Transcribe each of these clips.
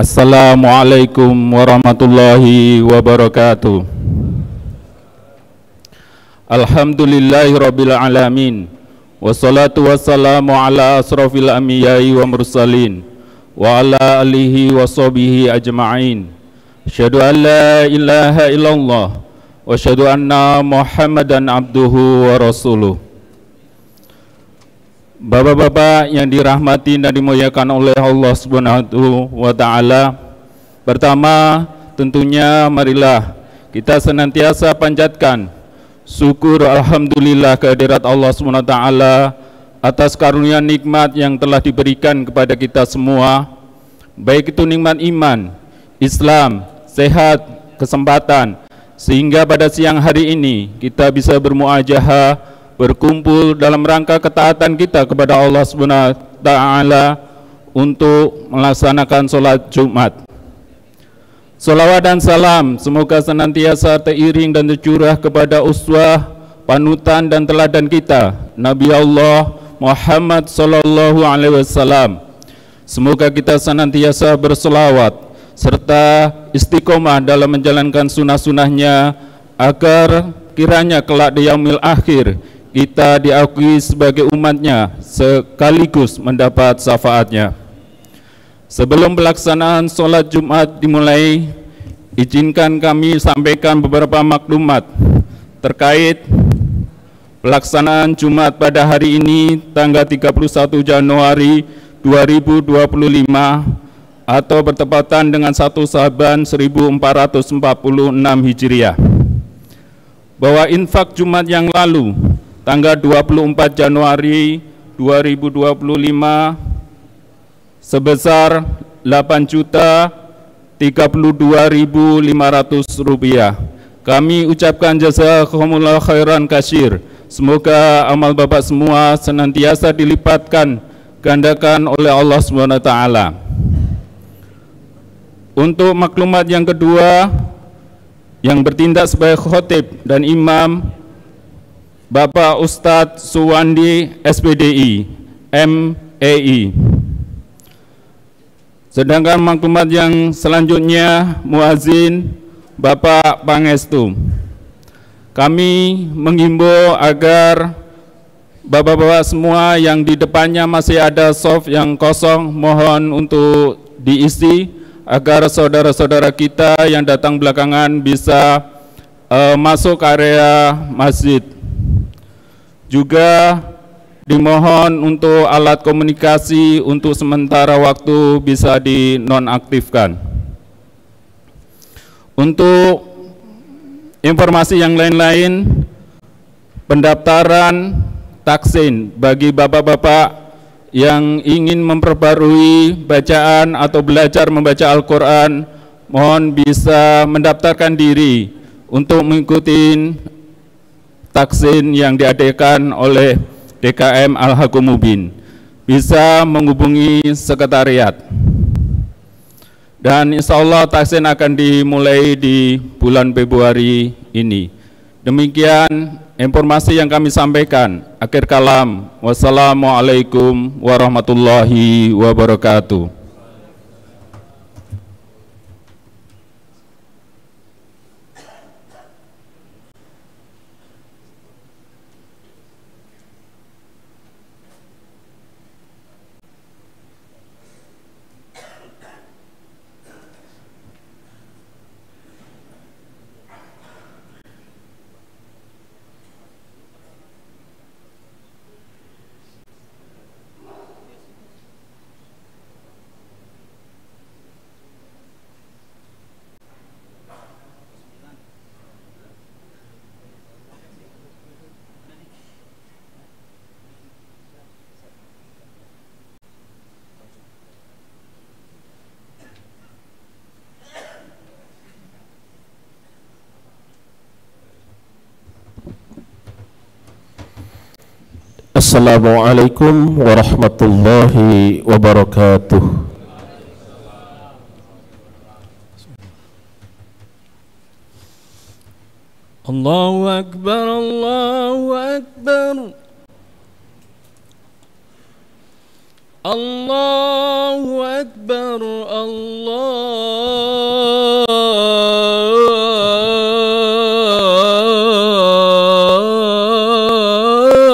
Assalamualaikum warahmatullahi wabarakatuh. Alhamdulillahirabbil alamin. Wassalatu wassalamu ala asrofil anbiya'i wa mursalin wa ala alihi wa sahbihi ajma'in. Asyhadu an la ilaha illallah wa asyhadu anna Muhammadan abduhu wa rasuluh. Bapak-bapak yang dirahmati dan dimuliakan oleh Allah Subhanahu wa taala, pertama tentunya marilah kita senantiasa panjatkan syukur alhamdulillah kehadirat Allah Subhanahu wa taala atas karunia nikmat yang telah diberikan kepada kita semua, baik itu nikmat iman, Islam, sehat, kesempatan, sehingga pada siang hari ini kita bisa bermuajahah, berkumpul dalam rangka ketaatan kita kepada Allah Subhanahu wa taala untuk melaksanakan sholat Jumat. Salawat dan salam semoga senantiasa teriring dan tercurah kepada uswah, panutan dan teladan kita, Nabi Allah Muhammad sallallahu alaihi wasallam. Semoga kita senantiasa berselawat serta istiqomah dalam menjalankan sunnah-sunnahnya agar kiranya kelak di yaumil akhir kita diakui sebagai umatnya sekaligus mendapat syafaatnya. Sebelum pelaksanaan sholat Jumat dimulai, izinkan kami sampaikan beberapa maklumat terkait pelaksanaan Jumat pada hari ini tanggal 31 Januari 2025 atau bertepatan dengan 1 Saban 1446 Hijriah. Bahwa infak Jumat yang lalu tanggal 24 Januari 2025 sebesar Rp8.032.500. Kami ucapkan jazakumullah khairan katsir. Semoga amal Bapak semua senantiasa dilipatkan gandakan oleh Allah Subhanahu wa taala. Untuk maklumat yang kedua, yang bertindak sebagai khotib dan imam Bapak Ustadz Suwandi SPDI MEI. Sedangkan maklumat yang selanjutnya muazin Bapak Pangestu. Kami menghimbau agar bapak-bapak semua yang di depannya masih ada soft yang kosong mohon untuk diisi agar saudara-saudara kita yang datang belakangan bisa masuk ke area masjid. Juga dimohon untuk alat komunikasi untuk sementara waktu bisa dinonaktifkan. Untuk informasi yang lain-lain, pendaftaran taksin bagi bapak-bapak yang ingin memperbarui bacaan atau belajar membaca Al-Quran, mohon bisa mendaftarkan diri untuk mengikuti taksin yang diadakan oleh DKM Al-Haqqul Mubin. Bisa menghubungi sekretariat. Dan insya Allah taksin akan dimulai di bulan Februari ini. Demikian informasi yang kami sampaikan. Akhir kalam. Wassalamualaikum warahmatullahi wabarakatuh. Assalamualaikum warahmatullahi wabarakatuh. Allahu Akbar, Allahu Akbar, Allahu Akbar. أكبر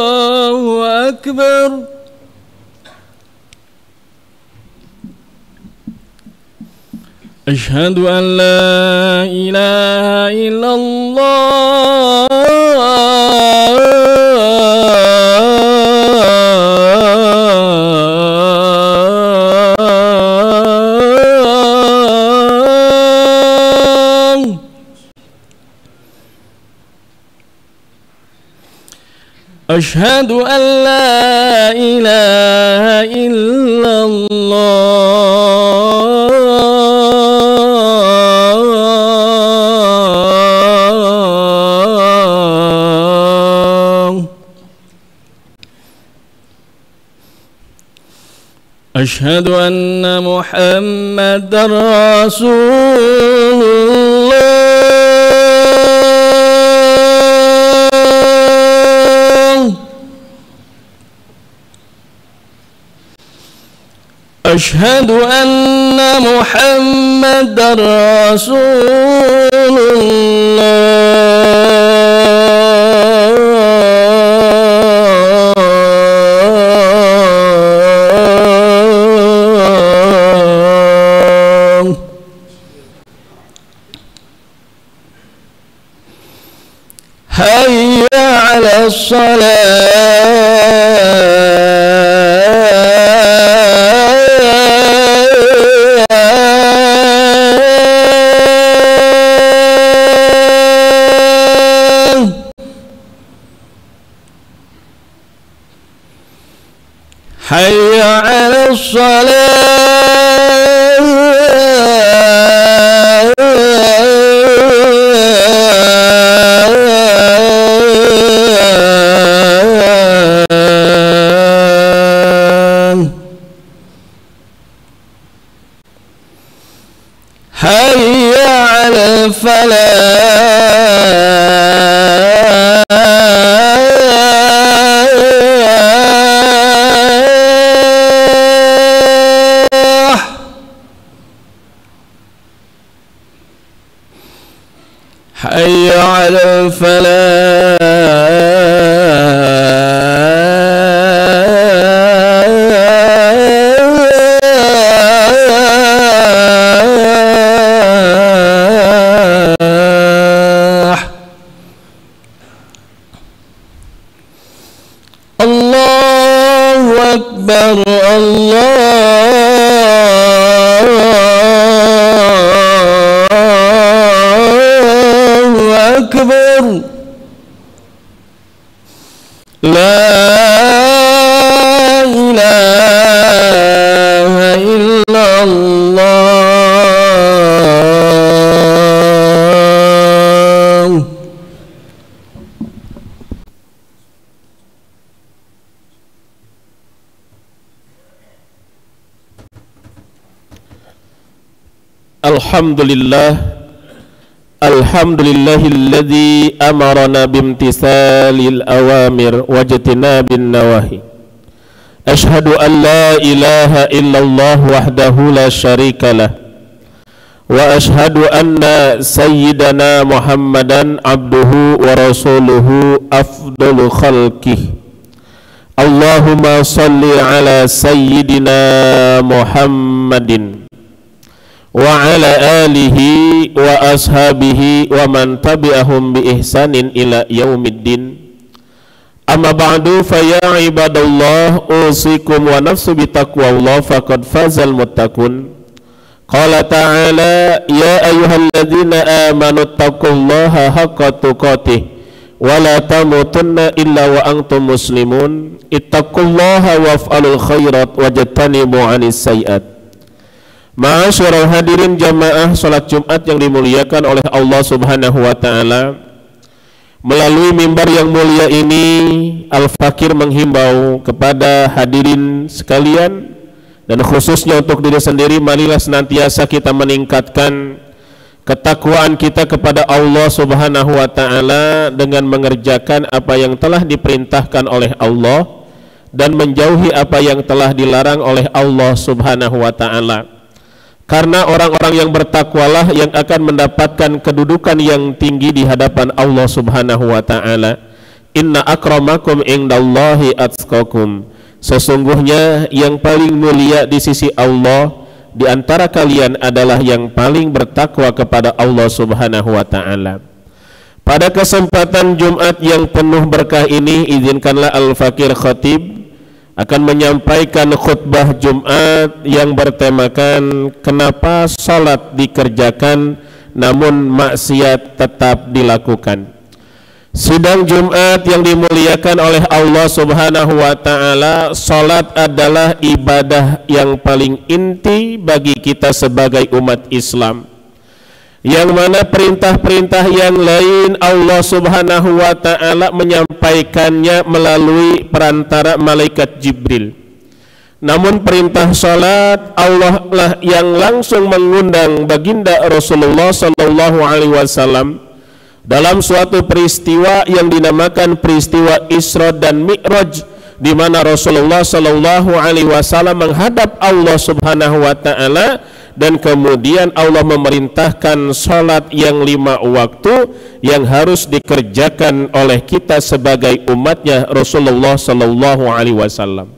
الله أكبر. أشهد أن لا إله إلا الله أشهد أن لا إله إلا الله أشهد أن محمدا رسول الله أشهد أن محمدا رسول الله. حي على حي على الصلاة. حي على الفلاح. حي على الفلاح. الله أكبر الله أكبر. لا إله إلا الله. Alhamdulillah, alhamdulillahilladzi amarana bimtisalil awamir wajtinabin nawahi. Ashhadu an la ilaha illallah wahdahu la syarikalah wa ashhadu anna sayyidana Muhammadan abduhu wa rasuluhu afdalu khalqih. Allahumma salli ala sayyidina Muhammadin wa ala alihi wa ashabihi wa man tabi'ahum bi ihsanin ila yaumiddin. Amma ba'du, fa ya ibadallah, usikum wa nafsu bi taqwallah, faqad fazal muttaqun. Qala ta'ala, ya ayyuhalladzina amanu taqullaha haqqa tuqatih wa la tamutunna illa wa antum muslimun. Ittaqullaha waf'alul khairat wajtanibu 'anis sayyi'at. Ma'asyiral hadirin jamaah salat Jumat yang dimuliakan oleh Allah Subhanahu wa taala. Melalui mimbar yang mulia ini, Al-Fakir menghimbau kepada hadirin sekalian dan khususnya untuk diri sendiri, marilah senantiasa kita meningkatkan ketakwaan kita kepada Allah Subhanahu wa taala dengan mengerjakan apa yang telah diperintahkan oleh Allah dan menjauhi apa yang telah dilarang oleh Allah Subhanahu wa taala. Karena orang-orang yang bertakwalah yang akan mendapatkan kedudukan yang tinggi di hadapan Allah Subhanahu wa taala. Inna akramakum indallahi atqakum. Sesungguhnya yang paling mulia di sisi Allah di antara kalian adalah yang paling bertakwa kepada Allah Subhanahu wa taala. Pada kesempatan Jumat yang penuh berkah ini, izinkanlah Al-Fakir Khatib akan menyampaikan khutbah Jumat yang bertemakan kenapa salat dikerjakan namun maksiat tetap dilakukan. Sidang Jumat yang dimuliakan oleh Allah Subhanahu wa taala, salat adalah ibadah yang paling inti bagi kita sebagai umat Islam, yang mana perintah-perintah yang lain Allah Subhanahu wa taala menyampaikannya melalui perantara malaikat Jibril. Namun perintah salat Allah lah yang langsung mengundang baginda Rasulullah sallallahu alaihi wasallam dalam suatu peristiwa yang dinamakan peristiwa Isra dan Mi'raj, di mana Rasulullah sallallahu alaihi wasallam menghadap Allah Subhanahu wa taala dan kemudian Allah memerintahkan salat yang 5 waktu yang harus dikerjakan oleh kita sebagai umatnya Rasulullah sallallahu alaihi wasallam.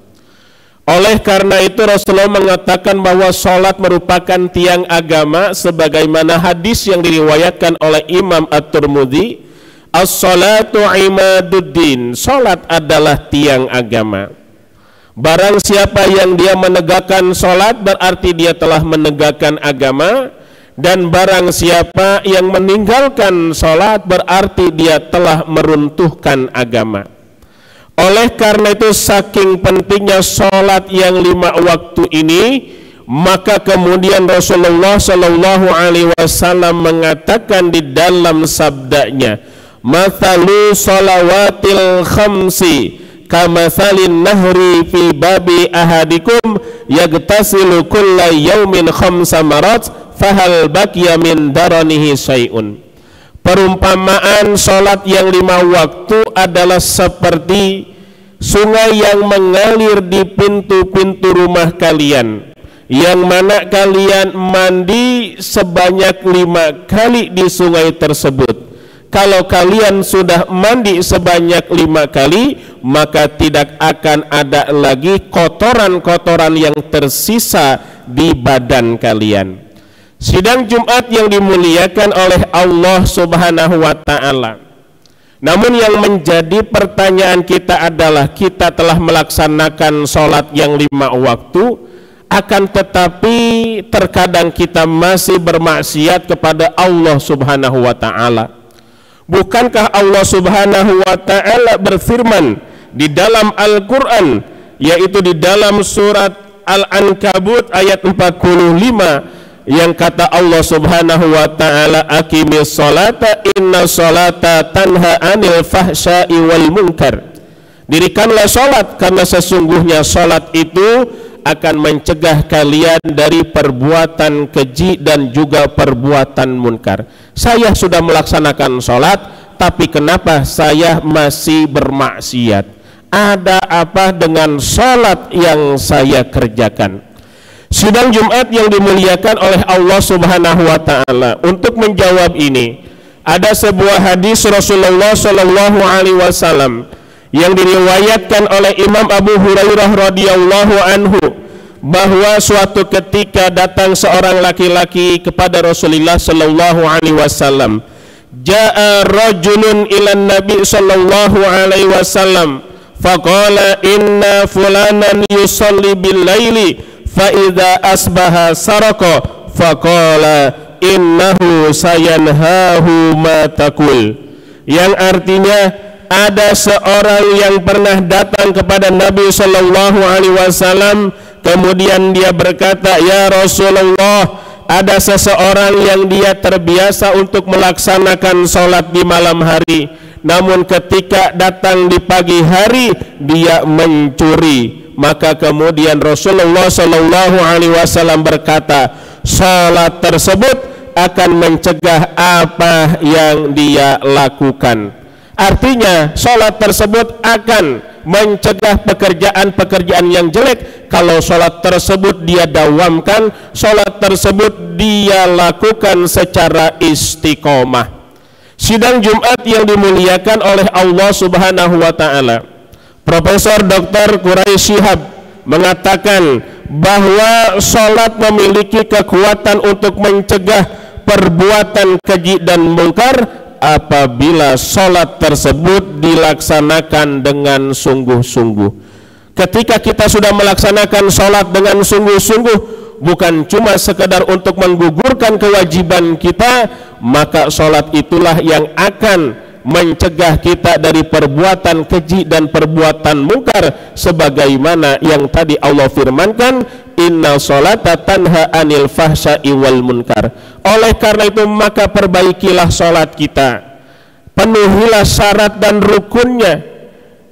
Oleh karena itu Rasulullah mengatakan bahwa salat merupakan tiang agama, sebagaimana hadis yang diriwayatkan oleh Imam At-Tirmidzi, as-salatu imaduddin, salat adalah tiang agama. Barang siapa yang dia menegakkan salat berarti dia telah menegakkan agama, dan barang siapa yang meninggalkan salat berarti dia telah meruntuhkan agama. Oleh karena itu saking pentingnya salat yang 5 waktu ini, maka kemudian Rasulullah sallallahu alaihi wasallam mengatakan di dalam sabdanya, "Mathalu salawatil khamsi kamathalin nahri fi babi ahadikum yagtasilu kulla yaumin khamsa marat fahal baqiya min daranihi syai'un." Perumpamaan salat yang 5 waktu adalah seperti sungai yang mengalir di pintu-pintu rumah kalian, yang mana kalian mandi sebanyak 5 kali di sungai tersebut. Kalau kalian sudah mandi sebanyak 5 kali, maka tidak akan ada lagi kotoran-kotoran yang tersisa di badan kalian. Sidang Jumat yang dimuliakan oleh Allah Subhanahu wa taala. Namun yang menjadi pertanyaan kita adalah, kita telah melaksanakan sholat yang 5 waktu, akan tetapi terkadang kita masih bermaksiat kepada Allah Subhanahu wa taala. Bukankah Allah Subhanahu wa taala berfirman di dalam Al-Qur'an, yaitu di dalam surat Al-Ankabut ayat 45, yang kata Allah Subhanahu wa taala, aqimis salata inna salata tanha anil fahsya'i wal munkar. Dirikanlah salat karena sesungguhnya salat itu akan mencegah kalian dari perbuatan keji dan juga perbuatan munkar. Saya sudah melaksanakan salat, tapi kenapa saya masih bermaksiat? Ada apa dengan salat yang saya kerjakan? Sidang Jumat yang dimuliakan oleh Allah Subhanahu wa taala, untuk menjawab ini ada sebuah hadis Rasulullah sallallahu alaihi wasallam yang diriwayatkan oleh Imam Abu Hurairah radhiyallahu anhu, bahwa suatu ketika datang seorang laki-laki kepada Rasulullah sallallahu alaihi wasallam. Jaa rajulun ilan Nabi sallallahu alaihi wasallam faqala inna fulanan yusalli bil laili fa idza asbaha saraka faqala innahu sayanhahu ma taqul, yang artinya ada seorang yang pernah datang kepada Nabi sallallahu alaihi wasallam, kemudian dia berkata, ya Rasulullah, ada seseorang yang dia terbiasa untuk melaksanakan sholat di malam hari, namun ketika datang di pagi hari dia mencuri. Maka kemudian Rasulullah sallallahu alaihi wasallam berkata, sholat tersebut akan mencegah apa yang dia lakukan. Artinya sholat tersebut akan mencegah pekerjaan-pekerjaan yang jelek kalau sholat tersebut dia dawamkan, sholat tersebut dia lakukan secara istiqomah. Sidang Jumat yang dimuliakan oleh Allah Subhanahu wa Ta'ala, Profesor Dr. Quraisy Shihab mengatakan bahwa sholat memiliki kekuatan untuk mencegah perbuatan keji dan mungkar apabila sholat tersebut dilaksanakan dengan sungguh-sungguh. Ketika kita sudah melaksanakan sholat dengan sungguh-sungguh, bukan cuma sekedar untuk menggugurkan kewajiban kita, maka sholat itulah yang akan mencegah kita dari perbuatan keji dan perbuatan mungkar, sebagaimana yang tadi Allah firmankan, inna sholata tanha anil fahsya'i wal munkar. Oleh karena itu maka perbaikilah sholat kita, penuhilah syarat dan rukunnya,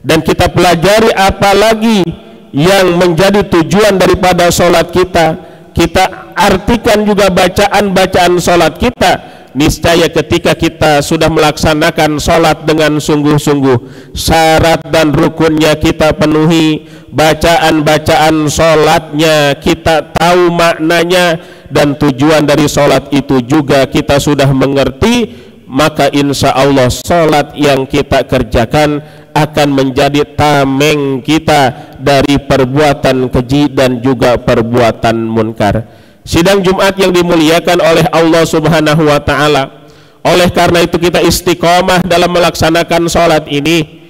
dan kita pelajari apalagi yang menjadi tujuan daripada sholat kita. Kita artikan juga bacaan-bacaan sholat kita. Niscaya ketika kita sudah melaksanakan sholat dengan sungguh-sungguh, syarat dan rukunnya kita penuhi, bacaan-bacaan sholatnya kita tahu maknanya, dan tujuan dari sholat itu juga kita sudah mengerti, maka insya Allah sholat yang kita kerjakan akan menjadi tameng kita dari perbuatan keji dan juga perbuatan munkar. Sidang Jumat yang dimuliakan oleh Allah Subhanahu wa Ta'ala, oleh karena itu kita istiqomah dalam melaksanakan sholat ini,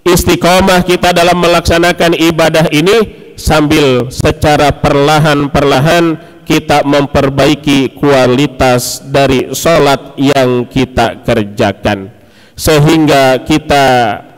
istiqomah kita dalam melaksanakan ibadah ini, sambil secara perlahan-perlahan kita memperbaiki kualitas dari sholat yang kita kerjakan, sehingga kita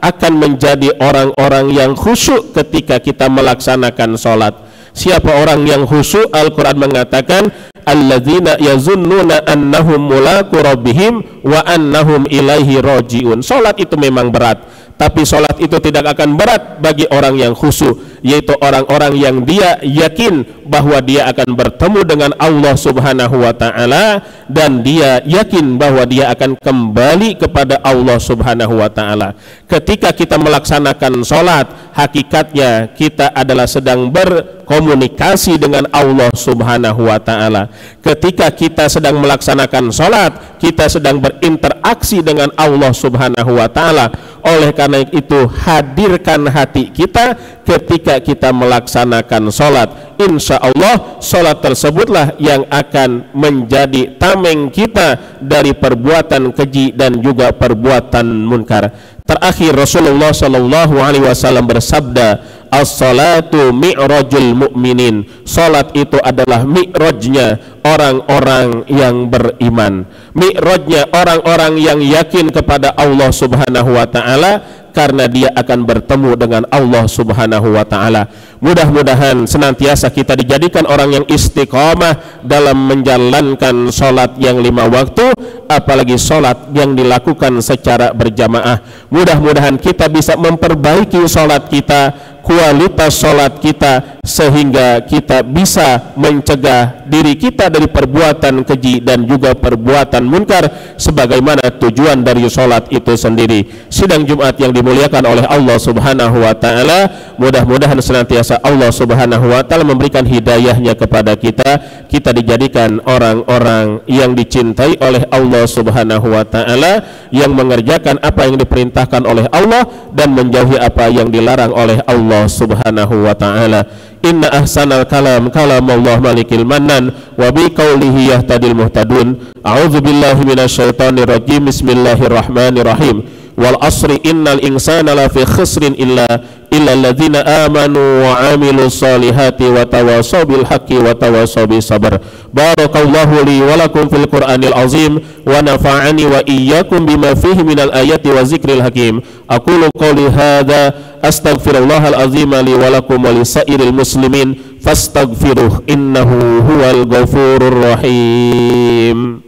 akan menjadi orang-orang yang khusyuk ketika kita melaksanakan sholat. Siapa orang yang khusyuk? Al-Quran mengatakan, alladzina yazunnuna annahum mulaqu rabbihim wa annahum ilaihi rajiun. Sholat itu memang berat, tapi sholat itu tidak akan berat bagi orang yang khusyuk, yaitu orang-orang yang dia yakin bahwa dia akan bertemu dengan Allah Subhanahu wa Ta'ala, dan dia yakin bahwa dia akan kembali kepada Allah Subhanahu wa Ta'ala. Ketika kita melaksanakan sholat, hakikatnya kita adalah sedang berkomunikasi dengan Allah Subhanahu wa Ta'ala. Ketika kita sedang melaksanakan sholat, kita sedang berinteraksi dengan Allah Subhanahu wa Ta'ala. Oleh karena itu, hadirkan hati kita ketika kita melaksanakan sholat. Insya Allah sholat tersebutlah yang akan menjadi tameng kita dari perbuatan keji dan juga perbuatan munkar. Terakhir Rasulullah Shallallahu Alaihi Wasallam bersabda, as-salatu mi'rajul mu'minin. Salat itu adalah mi'rajnya orang-orang yang beriman, mi'rajnya orang-orang yang yakin kepada Allah Subhanahu wa Ta'ala, karena dia akan bertemu dengan Allah Subhanahu wa Ta'ala. Mudah-mudahan senantiasa kita dijadikan orang yang istiqomah dalam menjalankan sholat yang 5 waktu, apalagi sholat yang dilakukan secara berjamaah. Mudah-mudahan kita bisa memperbaiki sholat kita, kualitas sholat kita, sehingga kita bisa mencegah diri kita dari perbuatan keji dan juga perbuatan munkar, sebagaimana tujuan dari sholat itu sendiri. Sidang Jumat yang dimuliakan oleh Allah Subhanahu wa Ta'ala, mudah-mudahan senantiasa Allah Subhanahu wa Ta'ala memberikan hidayahnya kepada kita, kita dijadikan orang-orang yang dicintai oleh Allah Subhanahu wa Ta'ala, yang mengerjakan apa yang diperintahkan oleh Allah dan menjauhi apa yang dilarang oleh Allah Subhanahu wa Ta'ala. Inna ahsanal kalam kalam Allah malikil mannan, wa bi qawlihi yahtadil muhtadun. A'udzu billahi minasyaitonir rajim. Bismillahirrahmanirrahim. Wal asri innal insana lafi khusrin illa alladzina amanu wa amilus solihati wa tawasaw bil haqqi wa tawasaw bis sabr. Barakallahu li wa lakum fil Qur'anil azim, wa nafa'ani wa iyyakum bima fihi minal ayati wa zikril hakim. Aqulu qawli hadza astaghfirullahal azim li wa lakum wa lisairil muslimin fastaghfiruh innahu huwal ghafurur rahim.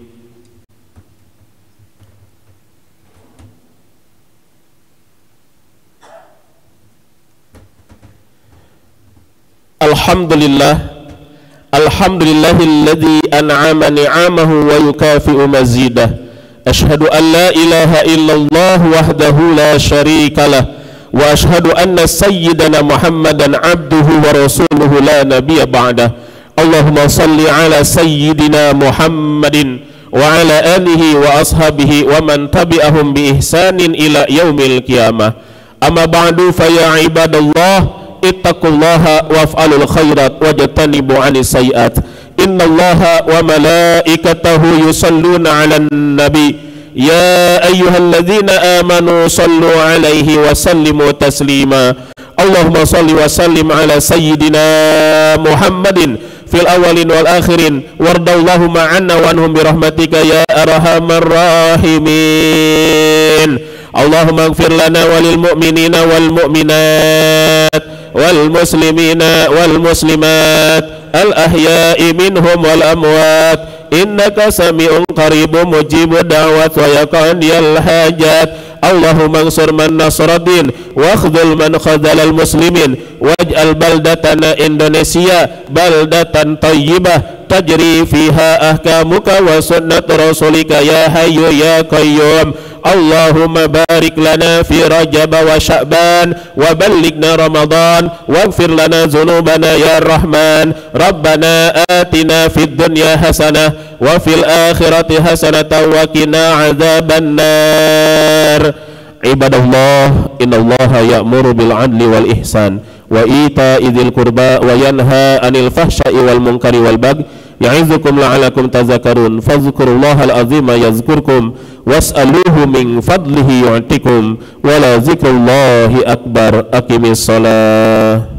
Alhamdulillahilladzi an'ama ni'amahu wa yukafi'u mazidah. Ashhadu an la ilaha illallah wahdahu la syarika lah, wa ashhadu anna sayyidana Muhammadan abduhu wa rasuluhu la nabiyya ba'dah. Allahumma salli ala sayyidina Muhammadin wa ala alihi wa ashabihi wa man tabi'ahum bi ihsanin ila yaumil qiyamah. Amma ba'du fa ya ibadallah ittaqullaha waf'alul khairat wajtanibu 'anis sayyi'at. Innallaha wa malaikatahu yusalluna 'alan nabi. Ya ayyuhalladzina amanu sallu 'alaihi wa sallimu taslima. Allahumma salli wa sallim ala sayyidina Muhammadin fil awalin wal akhirin wardallahu ma'anna wa anhum birahmatika ya arhamar rahimin. Allahumma ighfir lana walil mu'minina wal mu'minat wal muslimina wal muslimat al ahya'i minhum wal amwat innaka sami'un qaribun mujibud da'wat wa yaqdiyal hajat. Allahumma ansur man nasradin wa khudhul man khadhalal muslimin waj'al baldatana Indonesia baldatan tayyibah tajri fiha ahkamuka wa sunnat rasulika ya hayyu ya qayyum. Allahumma barik lana fi Rajab wa Sya'ban wa ballighna Ramadan waghfir lana dzunubana ya Rahman. Rabbana atina fid dunya hasanah wa fil akhirati hasanatan wa qina adzabannar. Ibadallah, innallaha ya'muru bil 'adli wal ihsan wa ita'i dzil qurba wa yanha 'anil fahsya'i wal munkari wal baghi ya'izukum la'alakum tadhakkarun. Fadhkurullahal azima yazkurkum was'aluhu min fadlihi yu'tikum wa la dzikrullahi akbar. Aqimis shalah.